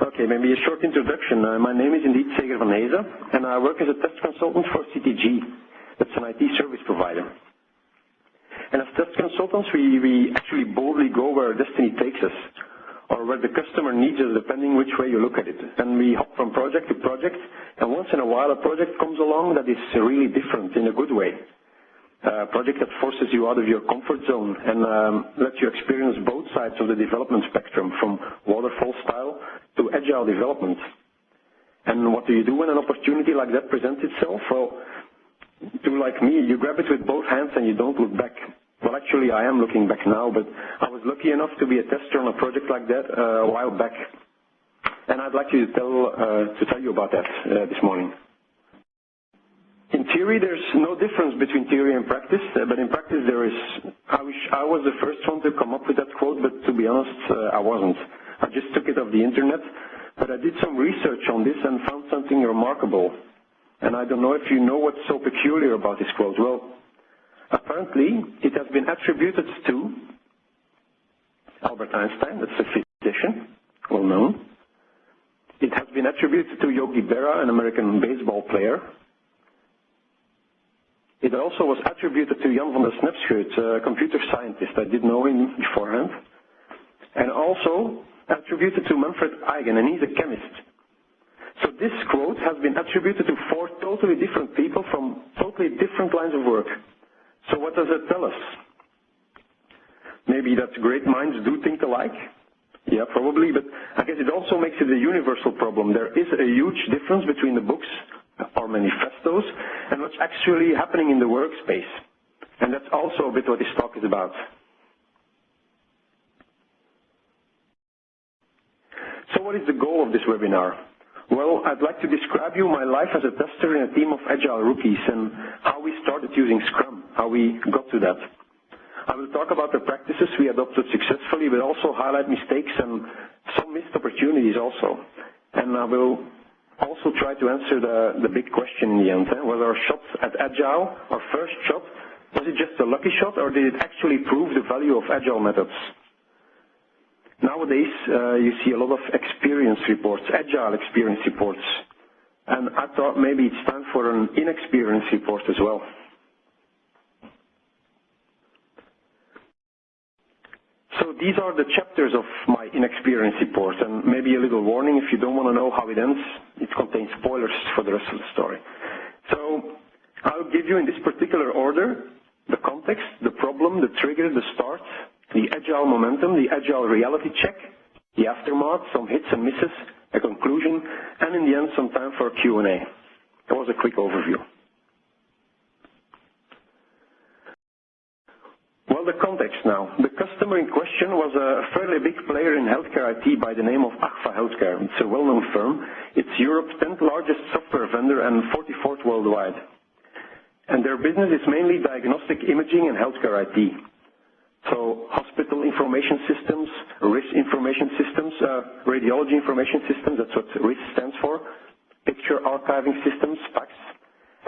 Okay, maybe a short introduction. My name is indeed Zeger van Hese, and I work as a test consultant for CTG. That's an IT service provider. And as test consultants, we actually boldly go where destiny takes us, or where the customer needs us, depending which way you look at it. And we hop from project to project, and once in a while a project comes along that is really different in a good way. A project that forces you out of your comfort zone and lets you experience both sides of the development spectrum, from waterfall style to agile development. And what do you do when an opportunity like that presents itself? Well, do like me, you grab it with both hands and you don't look back. Well, actually, I am looking back now, but I was lucky enough to be a tester on a project like that a while back. And I'd like to tell you about that this morning. In theory, there's no difference between theory and practice, but in practice there is. I wish I was the first one to come up with that quote, but to be honest, I wasn't. I just took it off the internet, but I did some research on this and found something remarkable. And I don't know if you know what's so peculiar about this quote. Well, apparently it has been attributed to Albert Einstein, that's a physician, well known. It has been attributed to Yogi Berra, an American baseball player. It also was attributed to Jan van der Snepschuit, a computer scientist. I did know him beforehand. And also attributed to Manfred Eigen, and he's a chemist. So this quote has been attributed to 4 totally different people from totally different lines of work. So what does that tell us? Maybe that great minds do think alike? Yeah, probably, but I guess it also makes it a universal problem. There is a huge difference between the books or manifestos and what's actually happening in the workspace. And that's also a bit what this talk is about. So what is the goal of this webinar? Well, I'd like to describe you my life as a tester in a team of Agile rookies and how we started using Scrum, how we got to that. I will talk about the practices we adopted successfully, but also highlight mistakes and some missed opportunities also. And I will also try to answer the big question in the end. Was our shot at Agile, our first shot, was it just a lucky shot, or did it actually prove the value of Agile methods? Nowadays, you see a lot of experience reports, Agile experience reports. And I thought maybe it's time for an inexperience report as well. So these are the chapters of my inexperience report, and maybe a little warning if you don't want to know how it ends. It contains spoilers for the rest of the story. So I'll give you in this particular order the context, the problem, the trigger, the start, the Agile momentum, the Agile reality check, the aftermath, some hits and misses, a conclusion, and in the end some time for Q&A. That was a quick overview. Well, the context now. The customer in question was a fairly big player in healthcare IT by the name of Agfa Healthcare. It's a well-known firm. It's Europe's 10th largest software vendor and 44th worldwide. And their business is mainly diagnostic imaging and healthcare IT. So hospital information systems, RIS information systems, radiology information systems, that's what RIS stands for, picture archiving systems, PACS,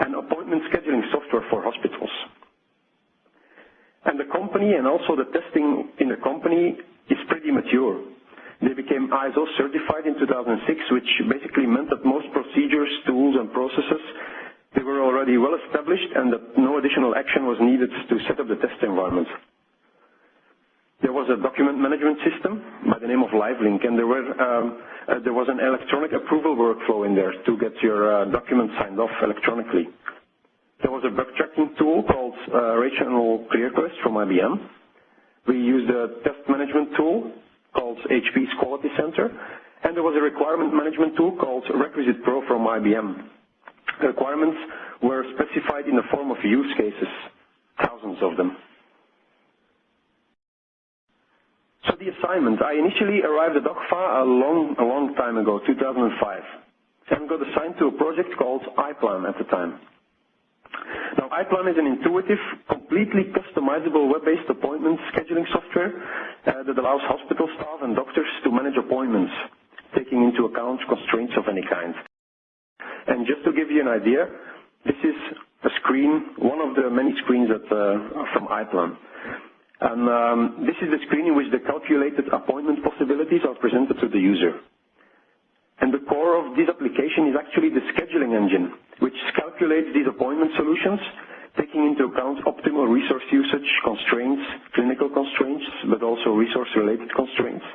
and appointment scheduling software for hospitals. And the company and also the testing in the company is pretty mature. They became ISO certified in 2006, which basically meant that most procedures, tools, and processes, they were already well established and that no additional action was needed to set up the test environment. There was a document management system by the name of LiveLink, and there was an electronic approval workflow in there to get your documents signed off electronically. There was a bug tracking tool called Rational ClearQuest from IBM. We used a test management tool called HP's Quality Center, and there was a requirement management tool called Requisite Pro from IBM. The requirements were specified in the form of use cases, thousands of them. So the assignment, I initially arrived at Agfa a long time ago, 2005, and got assigned to a project called iPlan at the time. Now, iPlan is an intuitive, completely customizable web-based appointment scheduling software that allows hospital staff and doctors to manage appointments, taking into account constraints of any kind. And just to give you an idea, this is a screen, one of the many screens that are from iPlan. And this is the screen in which the calculated appointment possibilities are presented to the user. And the core of this application is actually the scheduling engine, which calculates these appointment solutions, taking into account optimal resource usage constraints, clinical constraints, but also resource-related constraints.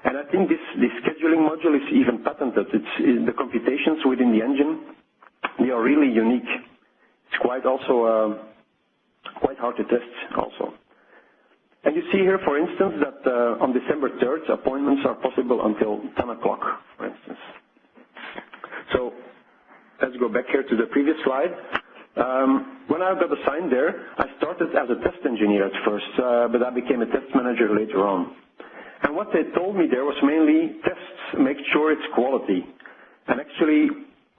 And I think this scheduling module is even patented. The computations within the engine, they are really unique. It's quite hard to test also. And you see here, for instance, that on December 3rd, appointments are possible until 10 o'clock, for instance. So let's go back here to the previous slide. When I got assigned there, I started as a test engineer at first, but I became a test manager later on. And what they told me there was mainly tests, make sure it's quality. And actually,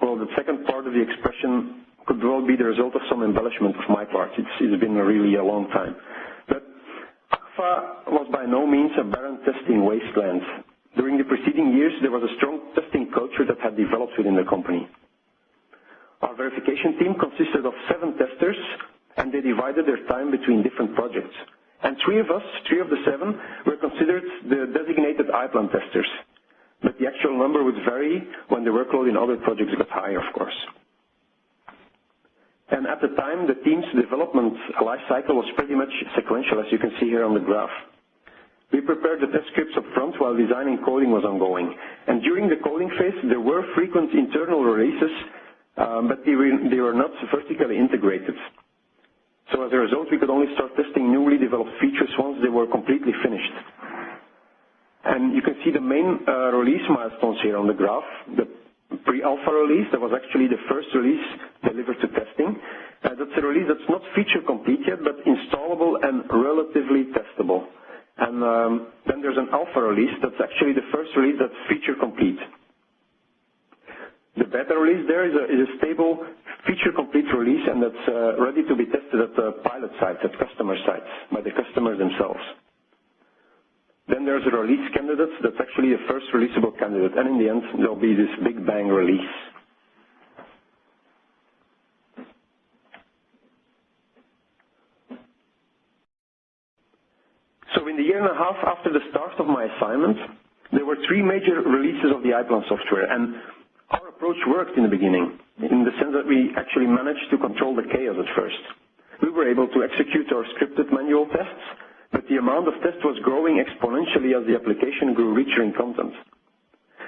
well, the second part of the expression could well be the result of some embellishment of my part. It's been really a long time. But Agfa was by no means a barren testing wasteland. During the preceding years, there was a strong testing culture that had developed within the company. Our verification team consisted of 7 testers, and they divided their time between different projects. And 3 of the 7, were considered the designated iPlan testers. But the actual number would vary when the workload in other projects got higher, of course. And at the time, the team's development life cycle was pretty much sequential, as you can see here on the graph. We prepared the test scripts up front while designing coding was ongoing. And during the coding phase, there were frequent internal releases, but they were not vertically integrated. So as a result, we could only start testing newly developed features once they were completely finished. And you can see the main release milestones here on the graph. The pre-alpha release, that was actually the first release delivered to testing. That's a release that's not feature complete yet, but installable and relatively testable. And then there's an alpha release, that's actually the first release that's feature complete. The beta release there is a stable feature complete release, and that's ready to be tested at the pilot sites, at customer sites, by the customers themselves. Then there's a release candidate that's actually the first releasable candidate, and in the end there'll be this big bang release. So in the year and a half after the start of my assignment, there were 3 major releases of the iPlan software, and our approach worked in the beginning, in the sense that we actually managed to control the chaos at first. We were able to execute our scripted manual tests, but the amount of tests was growing exponentially as the application grew richer in content.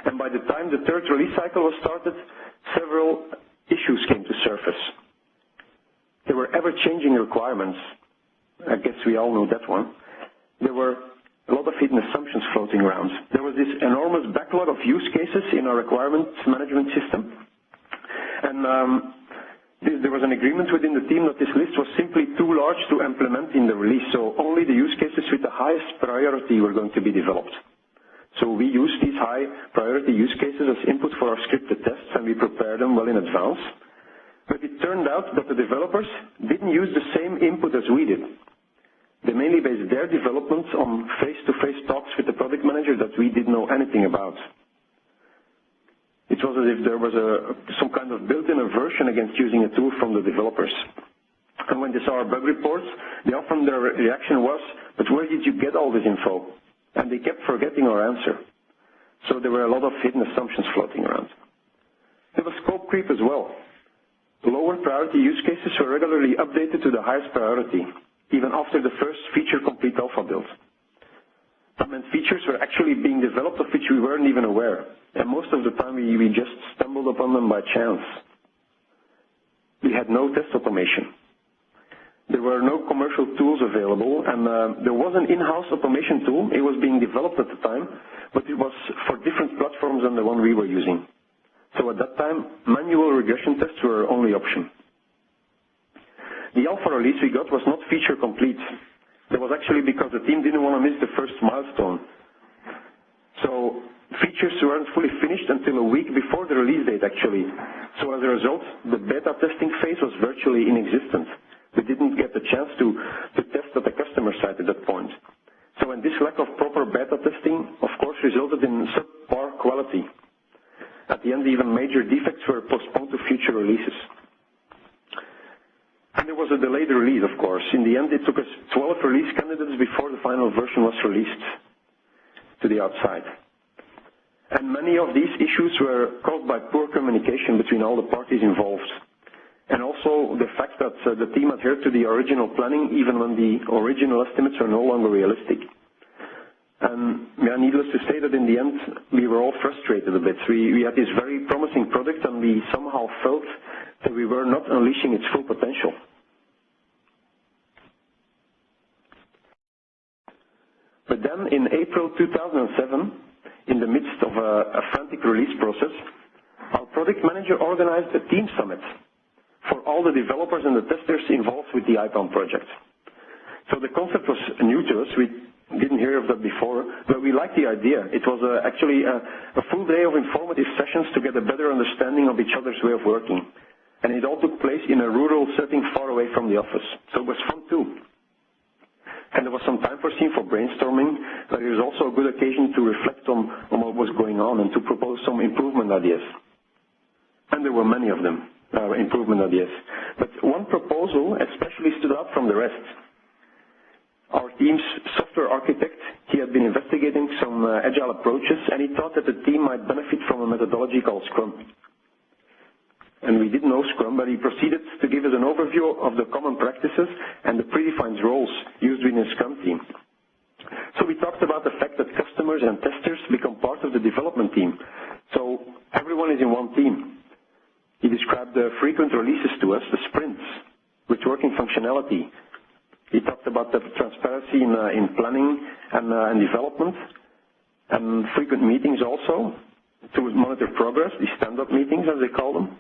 And by the time the 3rd release cycle was started, several issues came to surface. There were ever-changing requirements. I guess we all know that one. There were a lot of hidden assumptions floating around. There was this enormous backlog of use cases in our requirements management system. And there was an agreement within the team that this list was simply too large to implement in the release, so only the use cases with the highest priority were going to be developed. So we used these high priority use cases as input for our scripted tests, and we prepared them well in advance. But it turned out that the developers didn't use the same input as we did. They mainly based their development on face-to-face talks with the product manager that we didn't know anything about. It was as if there was some kind of built-in aversion against using a tool from the developers. And when they saw our bug reports, often their reaction was, "But where did you get all this info?" And they kept forgetting our answer. So there were a lot of hidden assumptions floating around. There was scope creep as well. Lower priority use cases were regularly updated to the highest priority, even after the first feature complete alpha build. That meant features were actually being developed of which we weren't even aware. And most of the time we just stumbled upon them by chance. We had no test automation. There were no commercial tools available, and there was an in-house automation tool. It was being developed at the time, but it was for different platforms than the one we were using. So at that time, manual regression tests were our only option. The alpha release we got was not feature complete. That was actually because the team didn't want to miss the first milestone. So features weren't fully finished until a week before the release date, actually. So as a result, the beta testing phase was virtually inexistent. We didn't get the chance to test at the customer site at that point. So and this lack of proper beta testing, of course, resulted in subpar quality. At the end, even major defects were postponed to future releases. And there was a delayed release, of course. In the end, it took us 12 release candidates before the final version was released to the outside. And many of these issues were caused by poor communication between all the parties involved. And also the fact that the team adhered to the original planning even when the original estimates were no longer realistic. And needless to say that in the end we were all frustrated a bit. We had this very promising product and we somehow felt that we were not unleashing its full potential. But then in April 2007, in the midst of a frantic release process, our product manager organized a team summit for all the developers and the testers involved with the IPAM project. So the concept was new to us. We didn't hear of that before, but we liked the idea. It was actually a full day of informative sessions to get a better understanding of each other's way of working. And it all took place in a rural setting far away from the office. So it was fun too. And there was some time foreseen for brainstorming, but it was also a good occasion to reflect on what was going on and to propose some improvement ideas. And there were many of them, improvement ideas. But one proposal especially stood out from the rest. Our team's software architect, he had been investigating some agile approaches, and he thought that the team might benefit from a methodology called Scrum. And we didn't know Scrum, but he proceeded to give us an overview of the common practices and the predefined roles used within a Scrum team. So we talked about the fact that customers and testers become part of the development team. So everyone is in one team. He described the frequent releases to us, the sprints, with working functionality. He talked about the transparency in planning and development, and frequent meetings also to monitor progress, these stand-up meetings as they call them.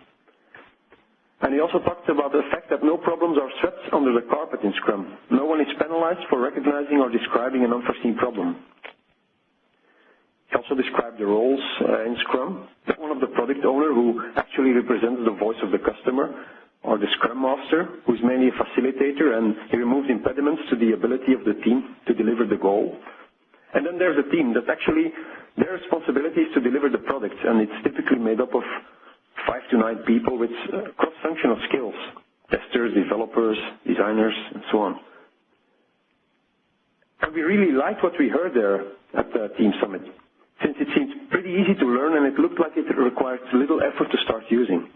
And he also talked about the fact that no problems are swept under the carpet in Scrum. No one is penalized for recognizing or describing an unforeseen problem. He also described the roles in Scrum. One of the product owner who actually represents the voice of the customer, or the Scrum Master, who is mainly a facilitator, and he removes impediments to the ability of the team to deliver the goal. And then there's a team that actually, their responsibility is to deliver the product, and it's typically made up of 5 to 9 people with cross-functional skills, testers, developers, designers, and so on. And we really liked what we heard there at the Team Summit, since it seemed pretty easy to learn and it looked like it required little effort to start using.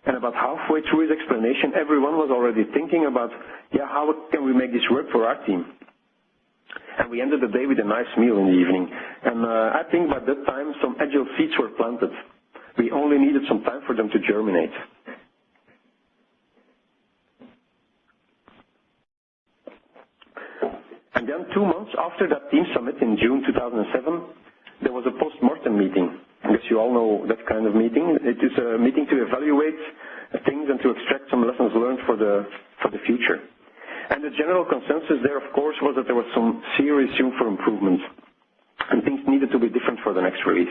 And about halfway through his explanation, everyone was already thinking about, how can we make this work for our team? And we ended the day with a nice meal in the evening. And I think by that time, some Agile seeds were planted. We only needed some time for them to germinate. And then 2 months after that team summit in June 2007, there was a post-mortem meeting. I guess you all know that kind of meeting. It is a meeting to evaluate things and to extract some lessons learned for the future. And the general consensus there, of course, was that there was some serious room for improvement. And things needed to be different for the next release.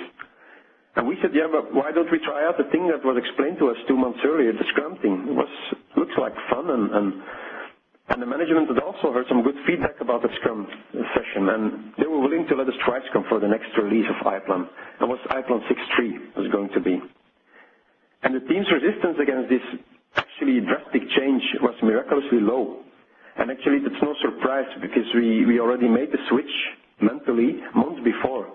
And we said, but why don't we try out the thing that was explained to us 2 months earlier, the Scrum thing? It looks like fun, and the management had also heard some good feedback about the Scrum session, and they were willing to let us try Scrum for the next release of iPlan. And was iPlan 6.3 was going to be. And the team's resistance against this actually drastic change was miraculously low. And actually, that's no surprise, because we already made the switch mentally months before.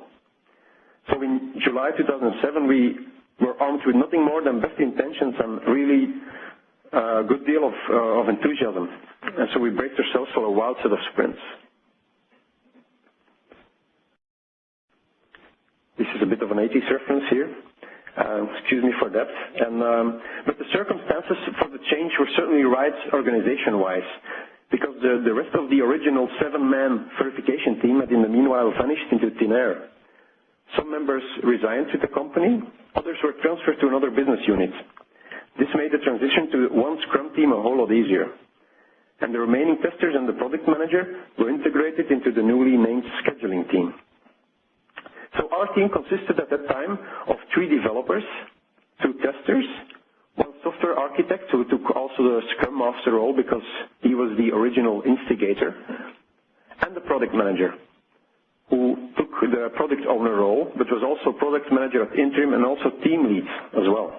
So in July 2007, we were armed with nothing more than best intentions and really a good deal of enthusiasm. And so we braced ourselves for a wild set of sprints. This is a bit of an 80s reference here. Excuse me for that. But the circumstances for the change were certainly right organization-wise, because the rest of the original 7-man verification team had in the meanwhile vanished into thin air. Some members resigned to the company, others were transferred to another business unit. This made the transition to one Scrum team a whole lot easier. And the remaining testers and the product manager were integrated into the newly named scheduling team. So our team consisted at that time of 3 developers, 2 testers, 1 software architect who took also the Scrum Master role because he was the original instigator, and the product manager, who took the product owner role, but was also product manager at interim and also team lead as well.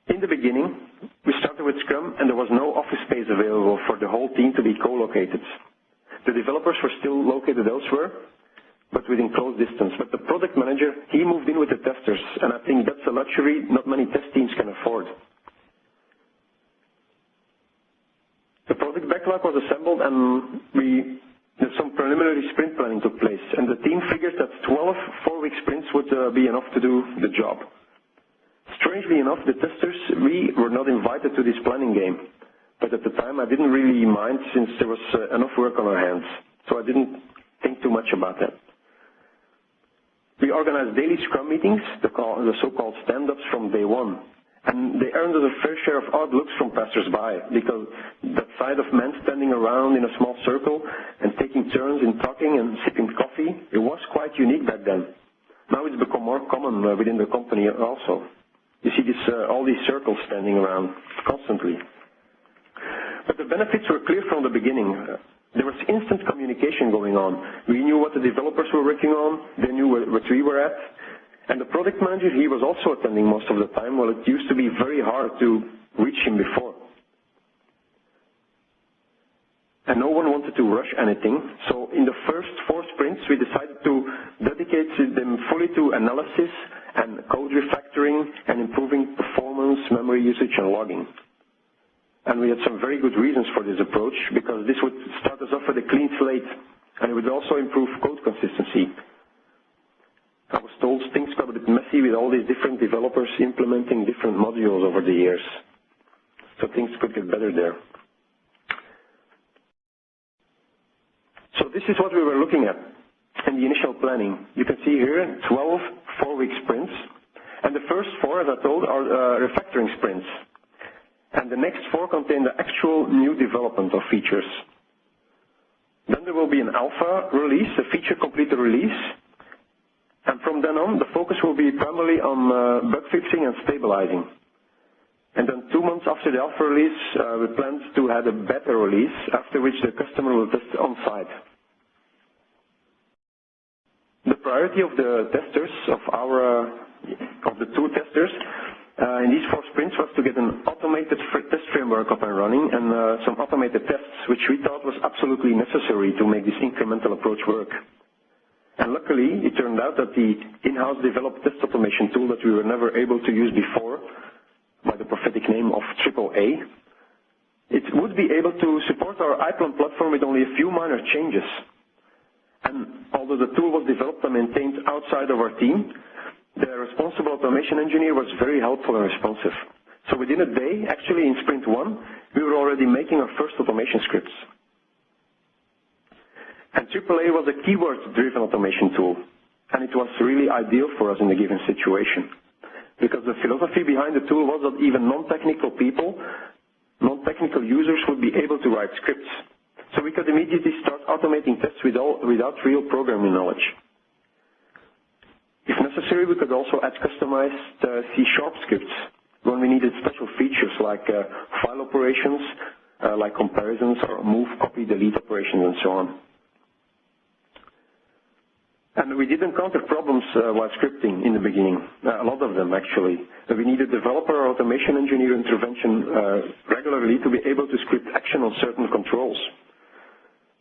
In the beginning, we started with Scrum, and there was no office space available for the whole team to be co-located. The developers were still located elsewhere, but within close distance. But the product manager, he moved in with the testers, and I think that's a luxury not many test teams can afford. The product backlog was assembled, and some preliminary sprint planning took place, and the team figured that 12 4-week sprints would be enough to do the job. Strangely enough, the testers, we were not invited to this planning game, but at the time I didn't really mind since there was enough work on our hands, so I didn't think too much about that. We organized daily Scrum meetings, the so-called stand-ups, from day one. And they earned us a fair share of odd looks from passers-by, because that sight of men standing around in a small circle and taking turns in talking and sipping coffee, it was quite unique back then. Now it's become more common within the company also. You see all these circles standing around constantly. But the benefits were clear from the beginning. There was instant communication going on. We knew what the developers were working on, they knew what we were at, and the product manager, he was also attending most of the time, while it used to be very hard to reach him before. And no one wanted to rush anything, so in the first 4 sprints we decided to dedicate them fully to analysis and code refactoring and improving performance, memory usage, and logging. And we had some very good reasons for this approach, because this would start us off with a clean slate, and it would also improve code consistency. I was told things got a bit messy with all these different developers implementing different modules over the years, so things could get better there. So this is what we were looking at in the initial planning. You can see here 12 4-week sprints, and the first 4, as I told, are refactoring sprints. And the next 4 contain the actual new development of features. Then there will be an alpha release, a feature complete release, and from then on the focus will be primarily on bug fixing and stabilizing. And then 2 months after the alpha release, we plan to have a beta release, after which the customer will test on site. The priority of the testers, of the 2 testers, in these 4 sprints was to get an automated test framework up and running and some automated tests, which we thought was absolutely necessary to make this incremental approach work. And luckily, it turned out that the in-house developed test automation tool that we were never able to use before, by the prophetic name of AAA, it would be able to support our iPlan platform with only a few minor changes. And although the tool was developed and maintained outside of our team, the responsible automation engineer was very helpful and responsive. So within a day, actually in sprint 1, we were already making our first automation scripts. And AAA was a keyword-driven automation tool, and it was really ideal for us in a given situation. Because the philosophy behind the tool was that even non-technical people, non-technical users would be able to write scripts. So we could immediately start automating tests without real programming knowledge. If necessary, we could also add customized C# scripts when we needed special features like file operations, like comparisons or move, copy, delete operations, and so on. And we did encounter problems while scripting in the beginning, a lot of them actually. We needed developer or automation engineer intervention regularly to be able to script action on certain controls.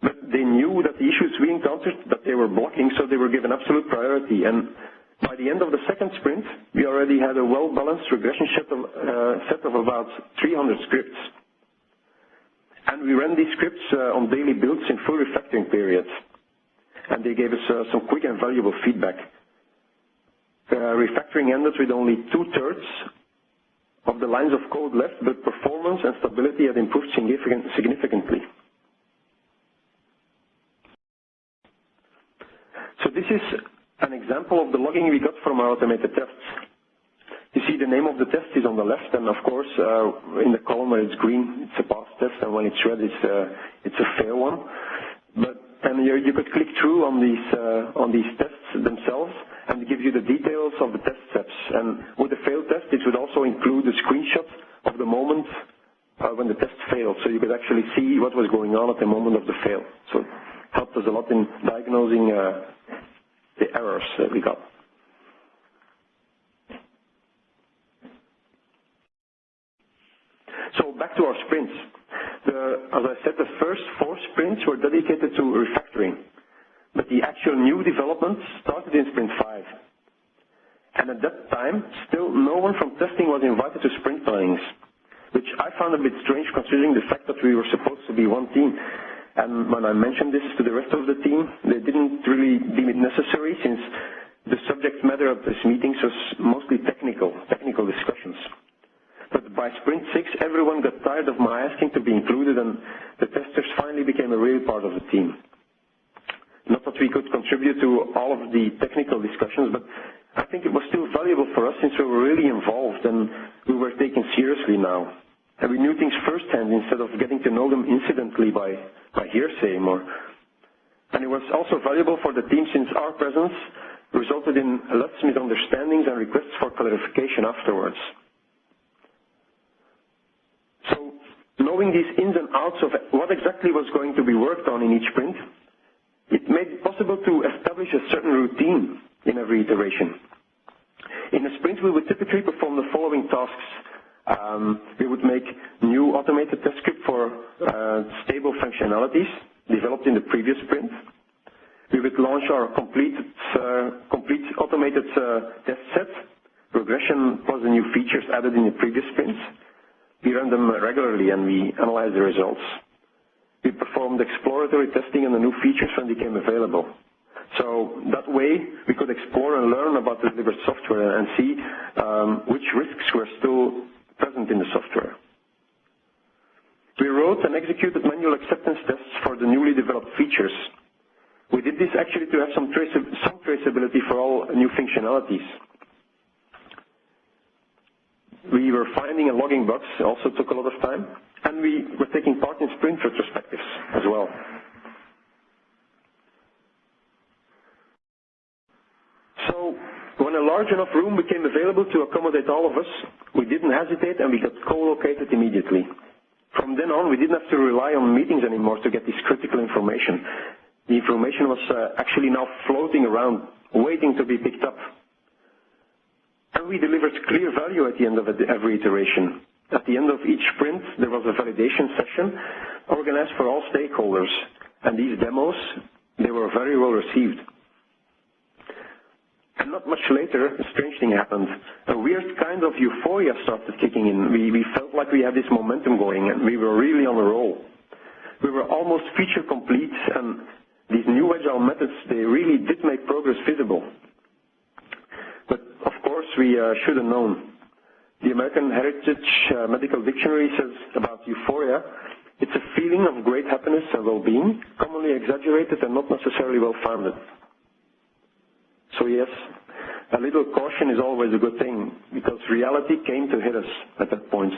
But they knew that the issues we encountered, that they were blocking, so they were given absolute priority. And by the end of the second sprint, we already had a well-balanced regression set of about 300 scripts. And we ran these scripts on daily builds in full refactoring periods. And they gave us some quick and valuable feedback. Refactoring ended with only 2/3 of the lines of code left, but performance and stability had improved significantly. So this is an example of the logging we got from our automated tests. You see the name of the test is on the left, and of course in the column where it's green, it's a pass test, and when it's red, it's a fair one. And you could click through on these tests themselves, and it gives you the details of the test steps. And with the failed test, it would also include a screenshot of the moment when the test failed, so you could actually see what was going on at the moment of the fail. So it helped us a lot in diagnosing the errors that we got. So back to our sprints. As I said, the first 4 sprints were dedicated to refactoring, but the actual new development started in sprint 5. And at that time, still no one from testing was invited to sprint plannings, which I found a bit strange considering the fact that we were supposed to be one team. And when I mentioned this to the rest of the team, they didn't really deem it necessary since the subject matter of these meetings was mostly technical discussions. But by sprint 6, everyone got tired of my asking to be included, and the testers finally became a real part of the team. Not that we could contribute to all of the technical discussions, but I think it was still valuable for us since we were really involved and we were taken seriously now. And we knew things firsthand instead of getting to know them incidentally by hearsay more. And it was also valuable for the team since our presence resulted in less misunderstandings and requests for clarification afterwards. So, knowing these ins and outs of what exactly was going to be worked on in each sprint, it made it possible to establish a certain routine in every iteration. In a sprint, we would typically perform the following tasks. We would make new automated test script for stable functionalities developed in the previous sprint. We would launch our complete automated test set, regression plus the new features added in the previous sprints. We run them regularly and we analyze the results. We performed exploratory testing on the new features when they became available. So that way we could explore and learn about the delivered software and see which risks were still present in the software. We wrote and executed manual acceptance tests for the newly developed features. We did this actually to have some traceability for all new functionalities. We were finding and logging bugs, also took a lot of time, and we were taking part in sprint retrospectives as well. So, when a large enough room became available to accommodate all of us, we didn't hesitate and we got co-located immediately. From then on, we didn't have to rely on meetings anymore to get this critical information. The information was actually now floating around, waiting to be picked up. And we delivered clear value at the end of every iteration. At the end of each sprint, there was a validation session organized for all stakeholders. And these demos, they were very well received. And not much later, a strange thing happened. A weird kind of euphoria started kicking in. We felt like we had this momentum going and we were really on a roll. We were almost feature complete, and these new Agile methods, they really did make progress visible. But of course we should have known. The American Heritage Medical Dictionary says about euphoria, it's a feeling of great happiness and well-being, commonly exaggerated and not necessarily well-founded. So yes, a little caution is always a good thing, because reality came to hit us at that point.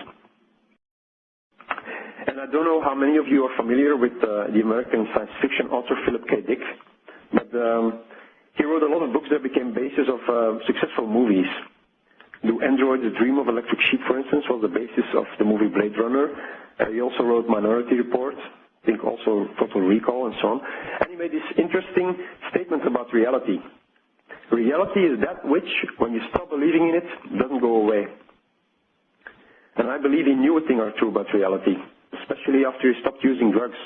And I don't know how many of you are familiar with the American science fiction author Philip K. Dick, but he wrote a lot of books that became basis of successful movies. Do Androids Dream of Electric Sheep, for instance, was the basis of the movie Blade Runner. He also wrote Minority Report, I think also Total Recall and so on. And he made this interesting statement about reality. Reality is that which, when you stop believing in it, doesn't go away. And I believe he knew a thing or two about reality, especially after he stopped using drugs.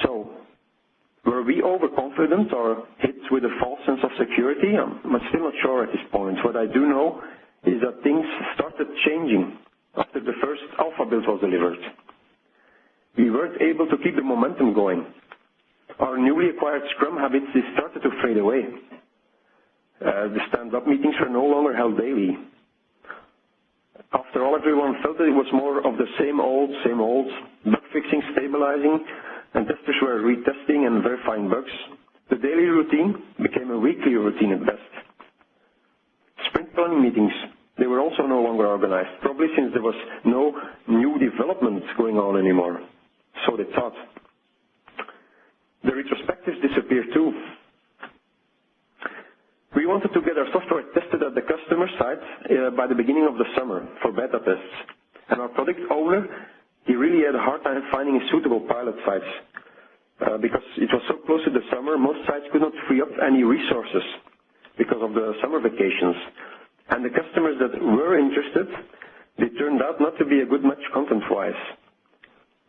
So, were we overconfident or hit with a false sense of security? I'm still not sure at this point. What I do know is that things started changing after the first alpha build was delivered. We weren't able to keep the momentum going. Our newly acquired Scrum habits, they started to fade away. The stand-up meetings were no longer held daily. After all, everyone felt that it was more of the same old, bug fixing, stabilizing, and testers were retesting and verifying bugs. The daily routine became a weekly routine at best. Sprint planning meetings, they were also no longer organized, probably since there was no new development going on anymore. So they thought. The retrospectives disappeared too. We wanted to get our software tested at the customer site by the beginning of the summer for beta tests. And our product owner, he really had a hard time finding suitable pilot sites. Because it was so close to the summer, most sites could not free up any resources because of the summer vacations. And the customers that were interested, they turned out not to be a good match content-wise.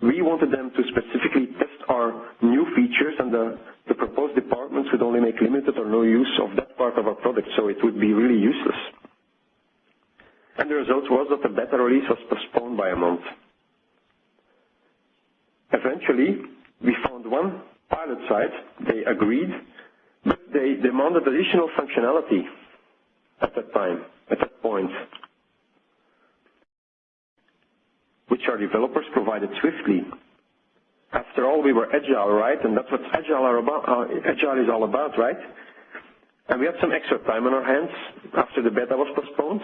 We wanted them to specifically test our new features, and the proposed departments would only make limited or no use of that part of our product, so it would be really useless. And the result was that the beta release was postponed by a month. Eventually, we found one pilot site, they agreed, but they demanded additional functionality at that time, at that point, which our developers provided swiftly. After all, we were Agile, right? And that's what Agile is all about, right? And we had some extra time on our hands after the beta was postponed.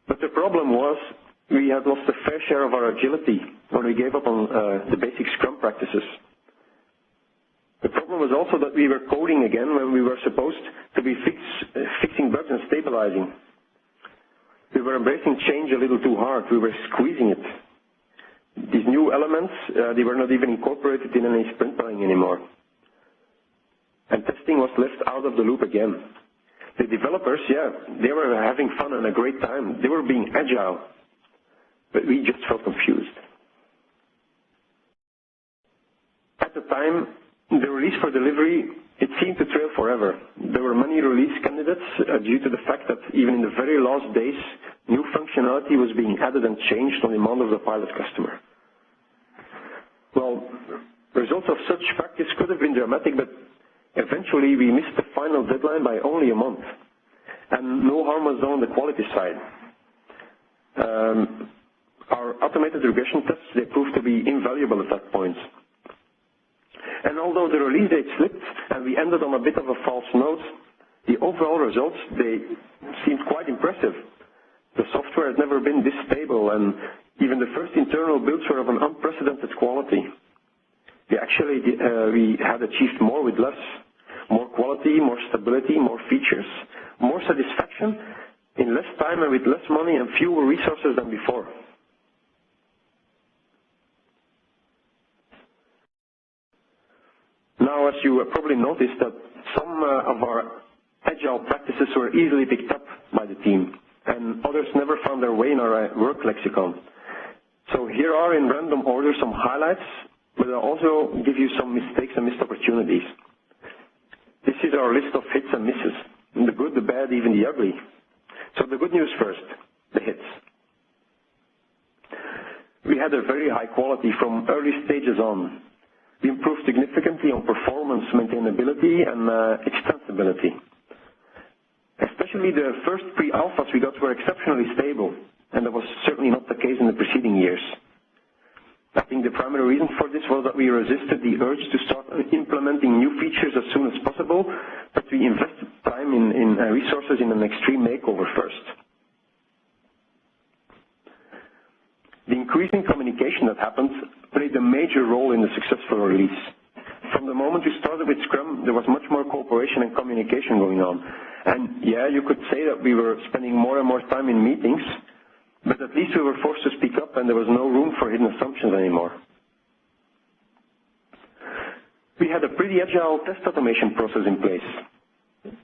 But the problem was we had lost a fair share of our agility when we gave up on the basic Scrum practices. The problem was also that we were coding again when we were supposed to be fixing bugs and stabilizing. We were embracing change a little too hard. We were squeezing it. These new elements, they were not even incorporated in any sprint planning anymore. And testing was left out of the loop again. The developers, yeah, they were having fun and a great time. They were being agile. But we just felt confused. At the time, the release for delivery, it seemed to trail forever. There were many release candidates due to the fact that even in the very last days, new functionality was being added and changed on demand of the pilot customer. Well, results of such practice could have been dramatic, but eventually we missed the final deadline by only a month. And no harm was done on the quality side. Our automated regression tests, they proved to be invaluable at that point. And although the release date slipped and we ended on a bit of a false note, the overall results, they seemed quite impressive. The software had never been this stable, and even the first internal builds were of an unprecedented quality. We had achieved more with less. More quality, more stability, more features, more satisfaction in less time and with less money and fewer resources than before. Now, as you probably noticed, that some of our agile practices were easily picked up by the team, and others never found their way in our work lexicon. So here are in random order some highlights, but I'll also give you some mistakes and missed opportunities. This is our list of hits and misses, the good, the bad, even the ugly. So the good news first, the hits. We had a very high quality from early stages on. We improved significantly on performance, maintainability, and extensibility. Especially the first pre-alphas we got were exceptionally stable, and that was certainly not the case in the preceding years. I think the primary reason for this was that we resisted the urge to start implementing new features as soon as possible, but we invested time in resources in an extreme makeover first. The increasing communication that happened played a major role in the successful release. From the moment we started with Scrum, there was much more cooperation and communication going on. And yeah, you could say that we were spending more and more time in meetings, but at least we were forced to speak up and there was no room for hidden assumptions anymore. We had a pretty agile test automation process in place.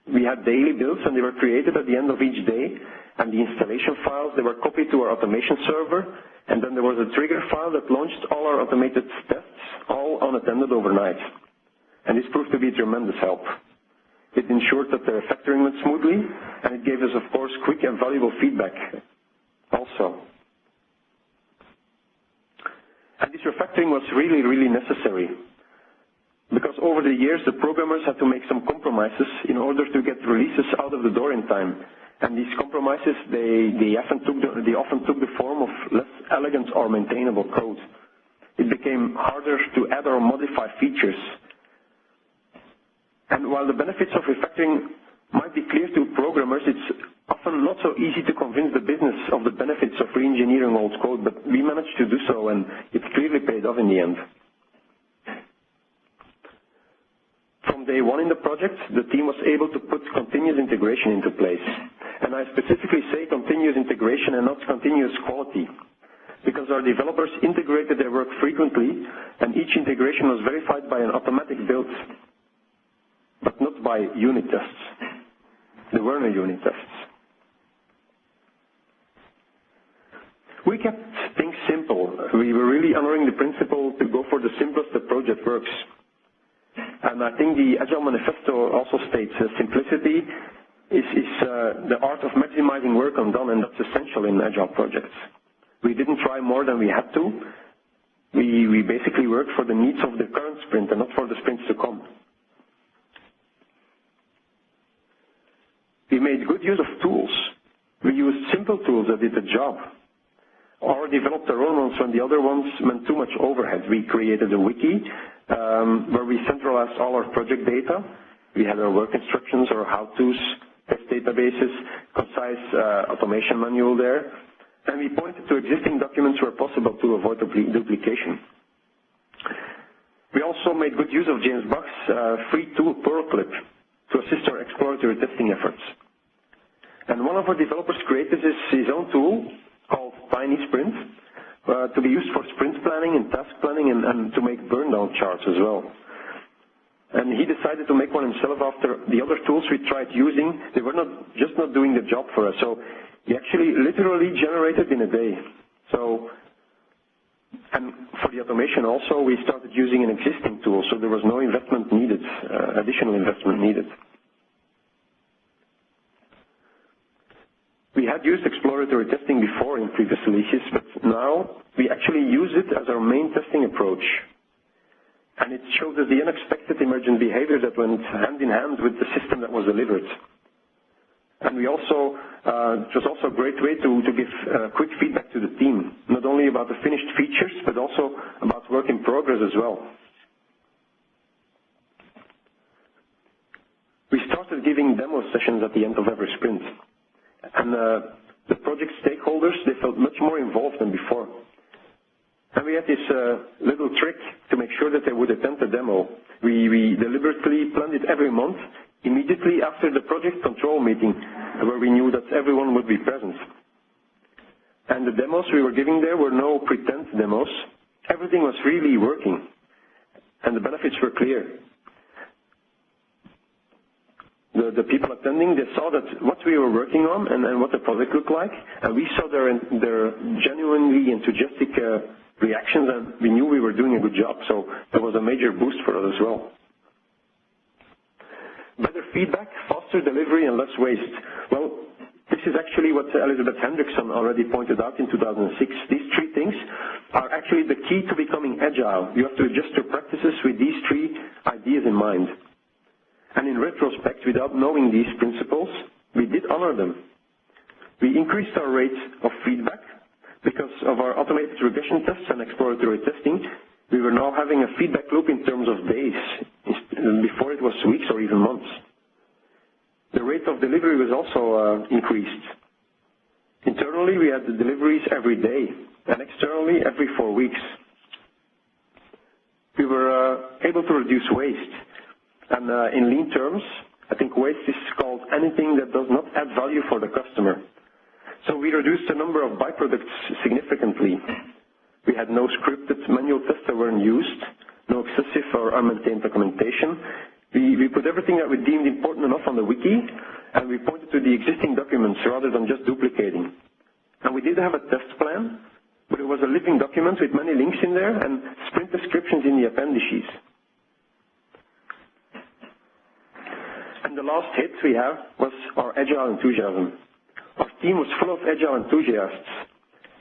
We had daily builds and they were created at the end of each day, and the installation files, they were copied to our automation server, and then there was a trigger file that launched all our automated tests, all unattended overnight. And this proved to be a tremendous help. It ensured that the refactoring went smoothly, and it gave us, of course, quick and valuable feedback also. And this refactoring was really, really necessary, because over the years the programmers had to make some compromises in order to get releases out of the door in time. And these compromises, they often took the form of less elegant or maintainable code. It became harder to add or modify features. And while the benefits of refactoring might be clear to programmers, it's often not so easy to convince the business of the benefits of re-engineering old code, but we managed to do so, and it clearly paid off in the end. From day one in the project, the team was able to put continuous integration into place. And I specifically say continuous integration and not continuous quality, because our developers integrated their work frequently, and each integration was verified by an automatic build, but not by unit tests. there were no unit tests. We kept things simple. We were really honoring the principle to go for the simplest the project works. And I think the Agile Manifesto also states simplicity is the art of maximizing work undone, and that's essential in Agile projects. We didn't try more than we had to. We basically worked for the needs of the current sprint and not for the sprints to come. We made good use of tools. We used simple tools that did the job, or developed our own ones when the other ones meant too much overhead. We created a wiki where we centralized all our project data. We had our work instructions, our how-tos, test databases, concise automation manual there, and we pointed to existing documents where possible to avoid duplication. We also made good use of James Bach's free tool PearlClip to assist our exploratory testing efforts. And one of our developers created his own tool called Tiny Sprint to be used for sprint planning and task planning and to make burn-down charts as well. And he decided to make one himself after the other tools we tried using. They were just not doing the job for us. So he actually literally generated in a day. So, and for the automation also, we started using an existing tool, so there was no investment needed, additional investment needed. We had used exploratory testing before in previous releases, but now we actually use it as our main testing approach. And it showed us the unexpected emergent behavior that went hand in hand with the system that was delivered. And we also, it was also a great way to give quick feedback to the team, not only about the finished features, but also about work in progress as well. We started giving demo sessions at the end of every sprint. And the project stakeholders, they felt much more involved than before. And we had this little trick to make sure that they would attend the demo. We deliberately planned it every month, immediately after the project control meeting, where we knew that everyone would be present. And the demos we were giving there were no pretend demos. Everything was really working, and the benefits were clear. The people attending, they saw that what we were working on and what the product looked like, and we saw their genuinely enthusiastic reactions, and we knew we were doing a good job, so that was a major boost for us as well. Better feedback, faster delivery, and less waste. Well, this is actually what Elizabeth Hendrickson already pointed out in 2006. These three things are actually the key to becoming agile. You have to adjust your practices with these three ideas in mind. And in retrospect, without knowing these principles, we did honor them. We increased our rate of feedback because of our automated regression tests and exploratory testing. We were now having a feedback loop in terms of days. Before it was weeks or even months. The rate of delivery was also increased. Internally, we had the deliveries every day, and externally, every 4 weeks. We were able to reduce waste. And in lean terms, I think waste is called anything that does not add value for the customer. So we reduced the number of byproducts significantly. We had no scripted manual tests that weren't used, no excessive or unmaintained documentation. We put everything that we deemed important enough on the wiki, and we pointed to the existing documents rather than just duplicating. And we did have a test plan, but it was a living document with many links in there and sprint descriptions in the appendices. And the last hit we have was our agile enthusiasm. Our team was full of agile enthusiasts,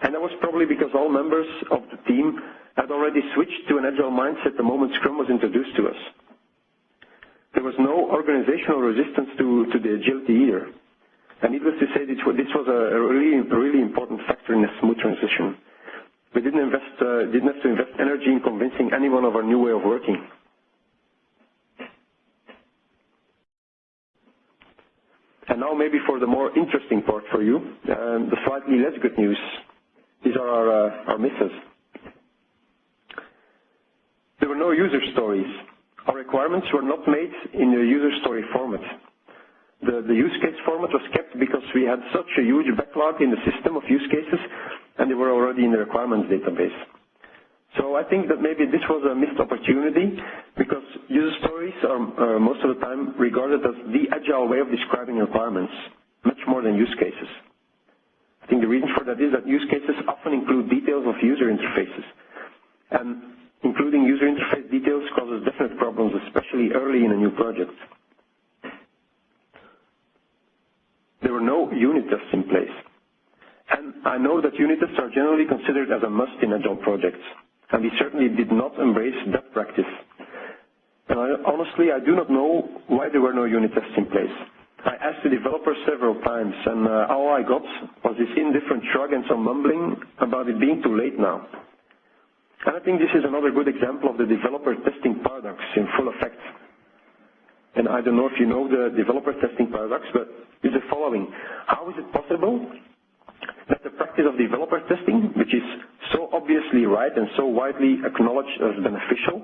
and that was probably because all members of the team had already switched to an agile mindset the moment Scrum was introduced to us. There was no organizational resistance to the agility either. And needless to say, this was a really important factor in a smooth transition. We didn't have to invest energy in convincing anyone of our new way of working. And now maybe for the more interesting part for you, the slightly less good news. These are our misses. There were no user stories. Our requirements were not made in the user story format. The use case format was kept because we had such a huge backlog in the system of use cases, and they were already in the requirements database. So I think that maybe this was a missed opportunity because user stories are most of the time regarded as the agile way of describing requirements, much more than use cases. I think the reason for that is that use cases often include details of user interfaces. And including user interface details causes definite problems, especially early in a new project. There were no unit tests in place. And I know that unit tests are generally considered as a must in agile projects. And we certainly did not embrace that practice. And honestly, I do not know why there were no unit tests in place. I asked the developers several times, and all I got was this indifferent shrug and some mumbling about it being too late now. And I think this is another good example of the developer testing paradox in full effect. And I don't know if you know the developer testing paradox, but it's the following. How is it possible that the practice of developer testing, which is so obviously right and so widely acknowledged as beneficial,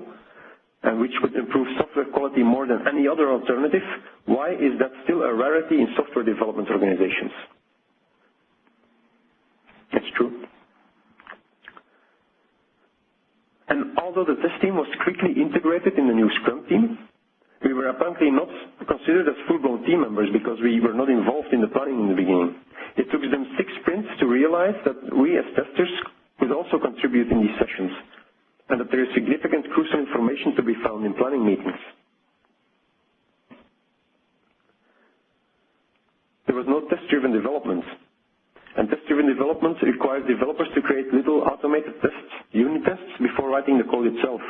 and which would improve software quality more than any other alternative, why is that still a rarity in software development organizations? It's true. And although the test team was quickly integrated in the new Scrum team, we were apparently not considered as full-blown team members because we were not involved in the planning in the beginning. It took them 6 sprints to realize that we as testers could also contribute in these sessions, and that there is significant crucial information to be found in planning meetings. There was no test-driven development, and test-driven development requires developers to create little automated tests, unit tests, before writing the code itself.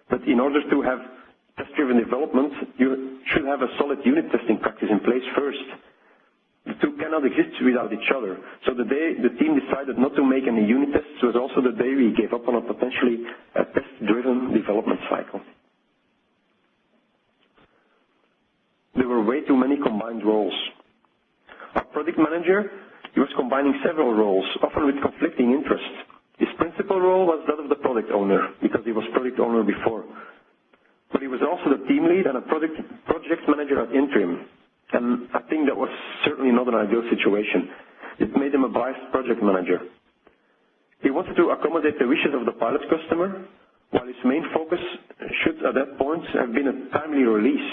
But in order to have test-driven development, you should have a solid unit testing practice in place first. The two cannot exist without each other. So the day the team decided not to make any unit tests was also the day we gave up on a potentially test-driven development cycle. There were way too many combined roles. Our product manager, he was combining several roles, often with conflicting interests. His principal role was that of the product owner, because he was product owner before. But he was also the team lead and a project manager at interim. And I think that was certainly not an ideal situation. It made him a biased project manager. He wanted to accommodate the wishes of the pilot customer, while his main focus should at that point have been a timely release.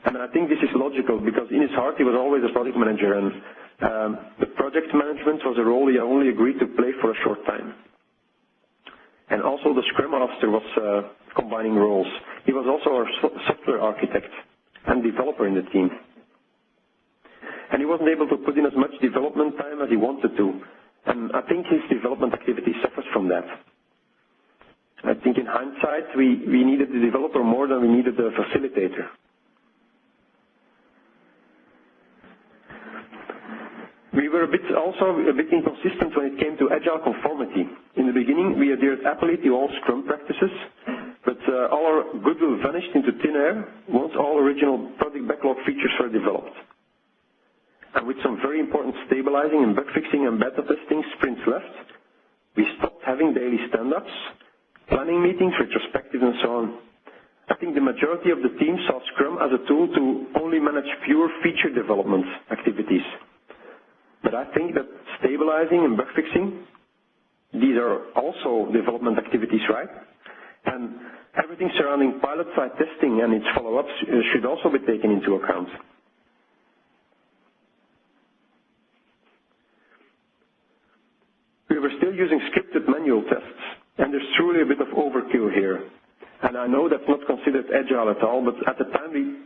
And I think this is logical because in his heart he was always a project manager, and the project management was a role he only agreed to play for a short time. And also the Scrum Master was combining roles. He was also our software architect and developer in the team. And he wasn't able to put in as much development time as he wanted to. And I think his development activity suffers from that. I think in hindsight, we needed the developer more than we needed the facilitator. We were also a bit inconsistent when it came to agile conformity. In the beginning, we adhered happily to all Scrum practices, but all our goodwill vanished into thin air once all original project backlog features were developed. And with some very important stabilizing and bug fixing and beta testing sprints left, we stopped having daily stand-ups, planning meetings, retrospectives, and so on. I think the majority of the team saw Scrum as a tool to only manage pure feature development activities. But I think that stabilizing and bug fixing, these are also development activities, right? And everything surrounding pilot site testing and its follow-ups should also be taken into account. We were still using scripted manual tests, and there's truly a bit of overkill here. And I know that's not considered agile at all, but at the time we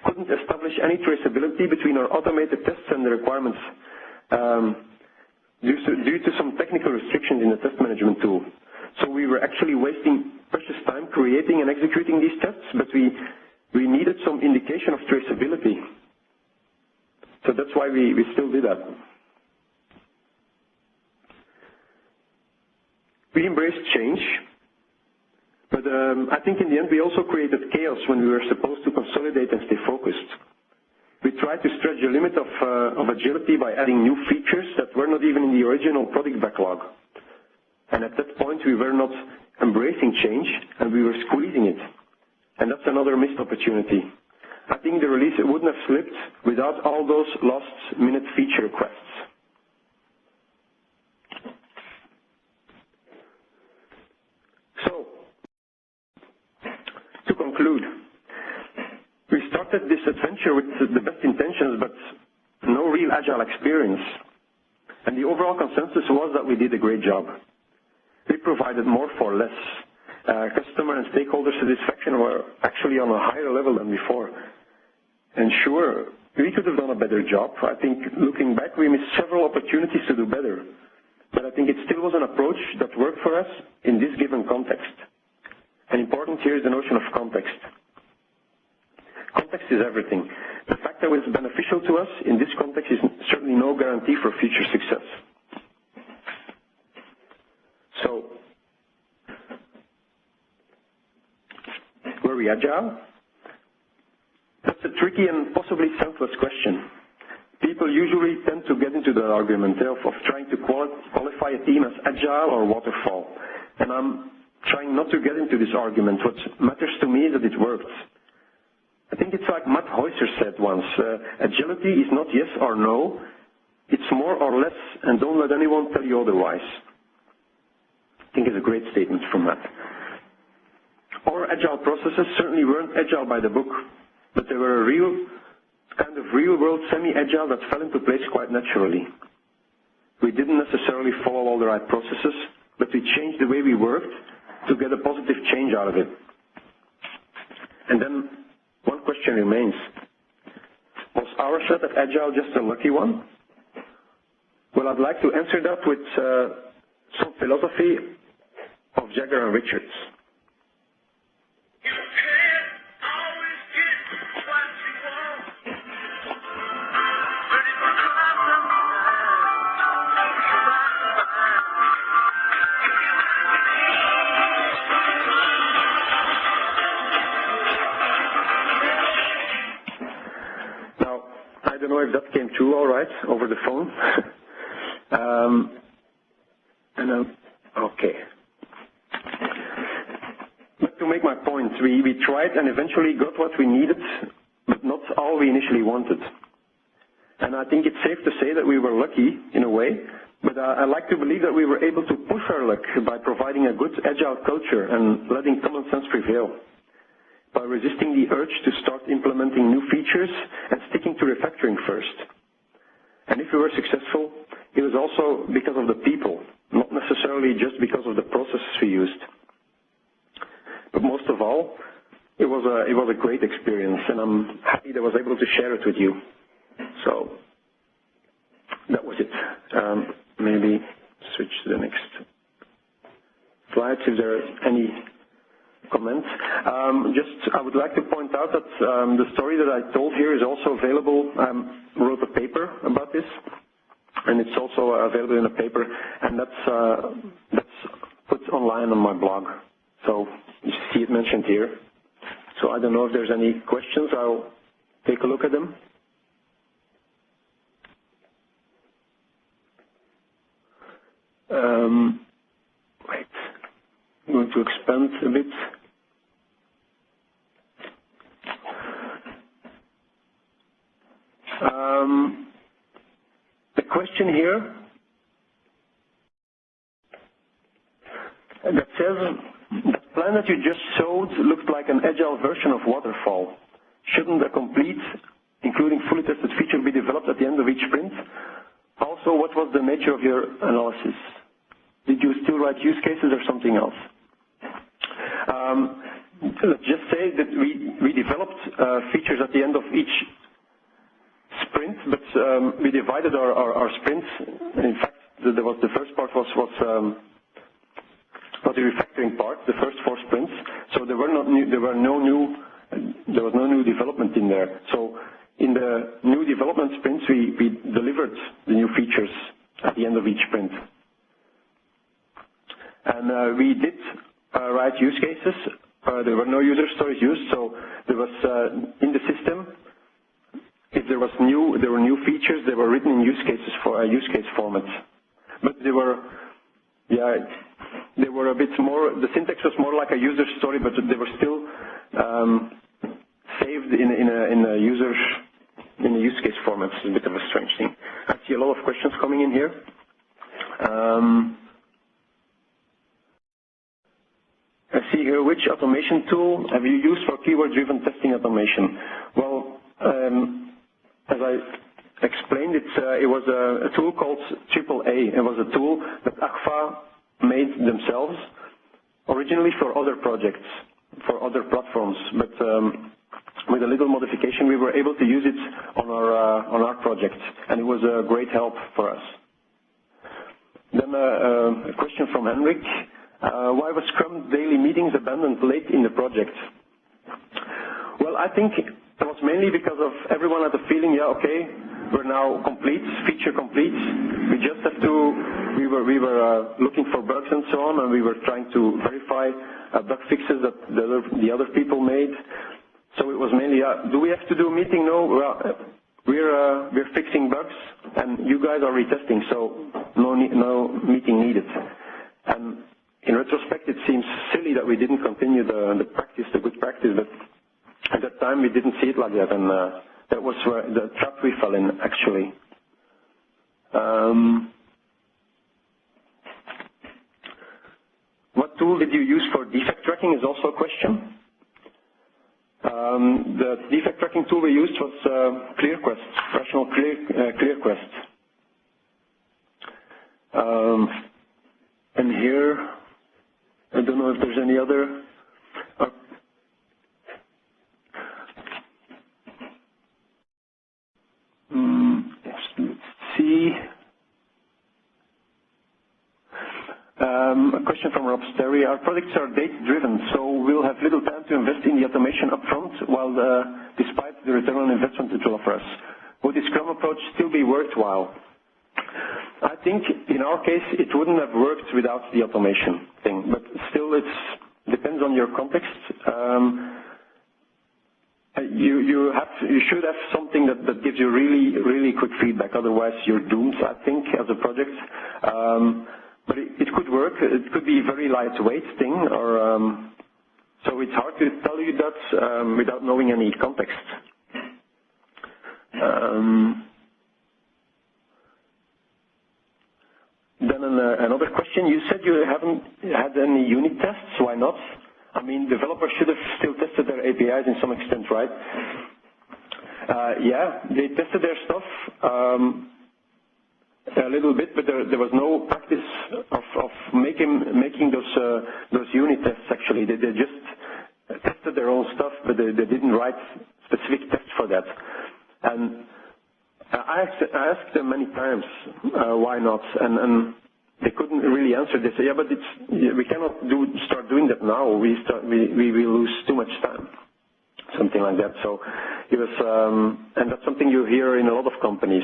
couldn't establish any traceability between our automated tests and the requirements due to some technical restrictions in the test management tool. So we were actually wasting precious time creating and executing these tests, but we needed some indication of traceability. So that's why we still did that. We embraced change, but I think in the end we also created chaos when we were supposed to consolidate and stay focused. We tried to stretch the limit of agility by adding new features that were not even in the original product backlog. And at that point we were not embracing change and we were squeezing it. And that's another missed opportunity. I think the release wouldn't have slipped without all those last minute feature requests. conclude, we started this adventure with the best intentions, but no real Agile experience. And the overall consensus was that we did a great job. We provided more for less. Customer and stakeholder satisfaction were actually on a higher level than before. And sure, we could have done a better job. I think looking back, we missed several opportunities to do better. But I think it still was an approach that worked for us in this given context. And important here is the notion of context. Context is everything. The fact that it was beneficial to us in this context is certainly no guarantee for future success. So, were we agile? That's a tricky and possibly senseless question. People usually tend to get into the argument of trying to qualify a team as agile or waterfall. And I'm trying not to get into this argument. What matters to me is that it worked. I think it's like Matt Heuser said once, agility is not yes or no, it's more or less, and don't let anyone tell you otherwise. I think it's a great statement from Matt. Our agile processes certainly weren't agile by the book, but they were a real-world semi-agile that fell into place quite naturally. We didn't necessarily follow all the right processes, but we changed the way we worked to get a positive change out of it. And then one question remains. Was our shot at Agile just a lucky one? Well, I'd like to answer that with some philosophy of Zeger and Richards. I don't know if that came through all right over the phone. Okay. But to make my point, we tried and eventually got what we needed, but not all we initially wanted. And I think it's safe to say that we were lucky in a way, but I like to believe that we were able to push our luck by providing a good agile culture and letting common sense prevail, by resisting the urge to start implementing new features and sticking to refactoring first. And if we were successful, it was also because of the people, not necessarily just because of the processes we used. But most of all, it was a great experience, and I'm happy that I was able to share it with you. So that was it. Maybe switch to the next slides if there are any comments. I would like to point out that the story that I told here is also available. I wrote a paper about this, and it's also available in a paper, and that's put online on my blog. So you see it mentioned here. So I don't know if there's any questions. I'll take a look at them. Wait, I'm going to expand a bit. The question here that says, the plan that you just showed looked like an agile version of waterfall. Shouldn't a complete, including fully tested feature be developed at the end of each sprint? Also, what was the nature of your analysis? Did you still write use cases or something else? Let's just say that we developed features at the end of each sprint, but we divided our sprints. In fact, the first part was the refactoring part, the first 4 sprints. So there was no new development in there. So in the new development sprints, we delivered the new features at the end of each sprint. And we did write use cases. There were no user stories used, so there was in the system. If there were new features, they were written in use case format. But they were a bit more. The syntax was more like a user story, but they were still saved in a use case format. It's a bit of a strange thing. I see a lot of questions coming in here. I see see here, which automation tool have you used for keyword-driven testing automation? Well, as I explained, it was a tool called AAA. It was a tool that Agfa made themselves, originally for other projects, for other platforms, but with a little modification, we were able to use it on our project, and it was a great help for us. Then a question from Henrik. Why was Scrum daily meetings abandoned late in the project? Well, I think it was mainly because of everyone had the feeling, yeah, okay, we're now complete, feature complete. We just have to, we were looking for bugs and so on, and we were trying to verify bug fixes that the other people made. So it was mainly, do we have to do a meeting? No, well, we're fixing bugs, and you guys are retesting, so no meeting needed. And in retrospect, it seems silly that we didn't continue the practice, the good practice, but at that time we didn't see it like that, and that was where the trap we fell in, actually. What tool did you use for defect tracking is also a question. The defect tracking tool we used was ClearQuest, Rational ClearQuest. And here, I don't know if there's any other. Let's see. A question from Rob Sterry. Our products are data-driven, so we'll have little time to invest in the automation upfront, while despite the return on investment it will offer us. Would the Scrum approach still be worthwhile? I think in our case it wouldn't have worked without the automation thing, but still it depends on your context. You should have something that gives you really quick feedback, otherwise you're doomed, I think, as a project. But it could work. It could be a very lightweight thing, or so it's hard to tell you that without knowing any context. Then another question. You said you haven't had any unit tests. Why not? I mean, developers should have still tested their APIs in some extent, right? Yeah, they tested their stuff. A little bit, but there was no practice of making those unit tests. Actually, they just tested their own stuff, but they didn't write specific tests for that. And I asked them many times why not, and they couldn't really answer. They say, yeah, but we cannot start doing that now. We lose too much time. Something like that. So it was, and that's something you hear in a lot of companies.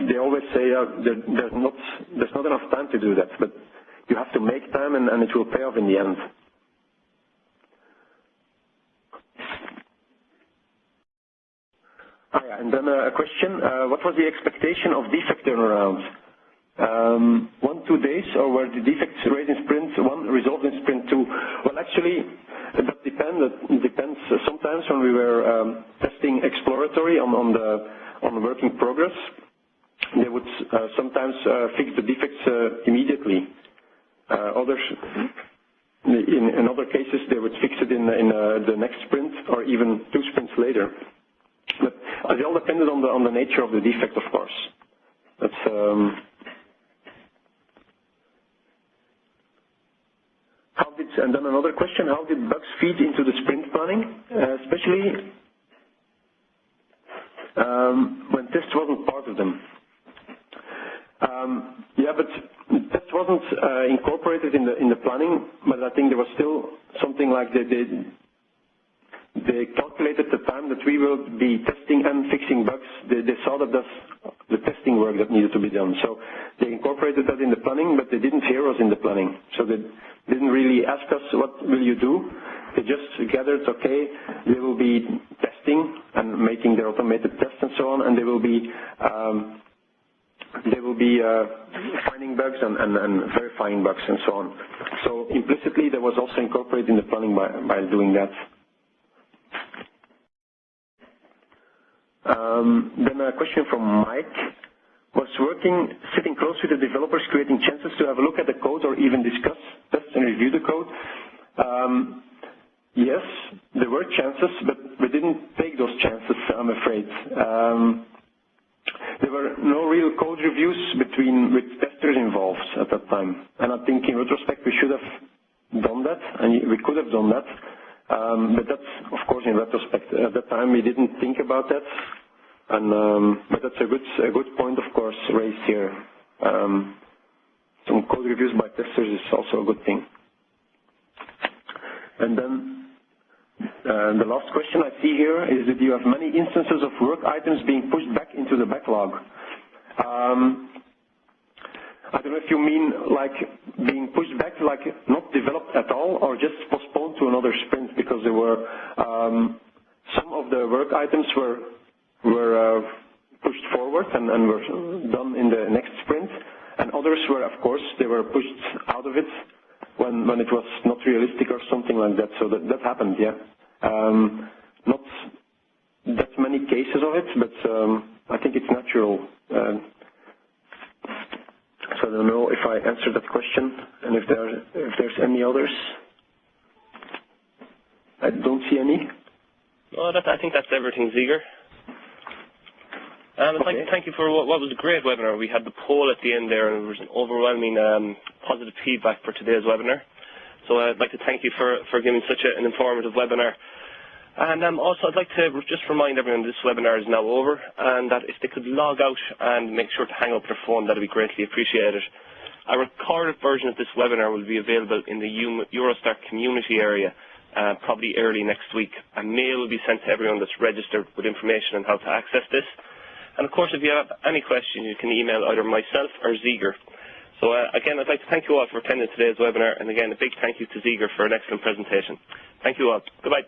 They always say there's not enough time to do that, but you have to make time, and it will pay off in the end. And then a question: what was the expectation of defect turnaround? 1-2 days, or were the defects raised in sprint 1, resolved in sprint 2? Well, actually, that depends. Sometimes when we were testing exploratory on the work in progress, they would sometimes fix the defects immediately. Others, in other cases, they would fix it in the next sprint or even 2 sprints later. But it all depended on the nature of the defect, of course. That's and then another question: how did bugs feed into the sprint planning, especially when test wasn't part of them? Yeah, but test wasn't incorporated in the planning, but I think there was still something like they calculated the time that we will be testing and fixing bugs. They saw that that's the testing work that needed to be done. So they incorporated that in the planning, but they didn't hear us in the planning. So they didn't really ask us, what will you do? They just gathered, okay, they will be testing and making their automated tests and so on, and they will be finding bugs and verifying bugs and so on. So implicitly, that was also incorporated in the planning by doing that. Then a question from Mike. Was sitting close with the developers, creating chances to have a look at the code or even discuss, test and review the code? Yes, there were chances, but we didn't take those chances, I'm afraid. There were no real code reviews with testers involved at that time. And I think in retrospect we should have done that, and we could have done that. But that's, of course, in retrospect. At that time we didn't think about that. And but that's a good point, of course, raised here. Some code reviews by testers is also a good thing. And then the last question I see here is that you have many instances of work items being pushed back into the backlog. I don't know if you mean like being pushed back, like not developed at all, or just postponed to another sprint, because there were some of the work items were pushed forward and were done in the next sprint, and others were, of course, they were pushed out of it when it was not realistic or something like that. So that happened, yeah. Not that many cases of it, but I think it's natural. So I don't know if I answered that question, and if there's any others. I don't see any. No, I think that's everything, Zeger. I'd like to thank you for what was a great webinar. We had the poll at the end there, and there was an overwhelming positive feedback for today's webinar. So I'd like to thank you for giving such an informative webinar. And also I'd like to just remind everyone this webinar is now over, and that if they could log out and make sure to hang up their phone, that would be greatly appreciated. A recorded version of this webinar will be available in the EuroSTAR community area probably early next week. A mail will be sent to everyone that's registered with information on how to access this. And of course, if you have any questions, you can email either myself or Zeger. So again, I'd like to thank you all for attending today's webinar, and again, a big thank you to Zeger for an excellent presentation. Thank you all. Goodbye.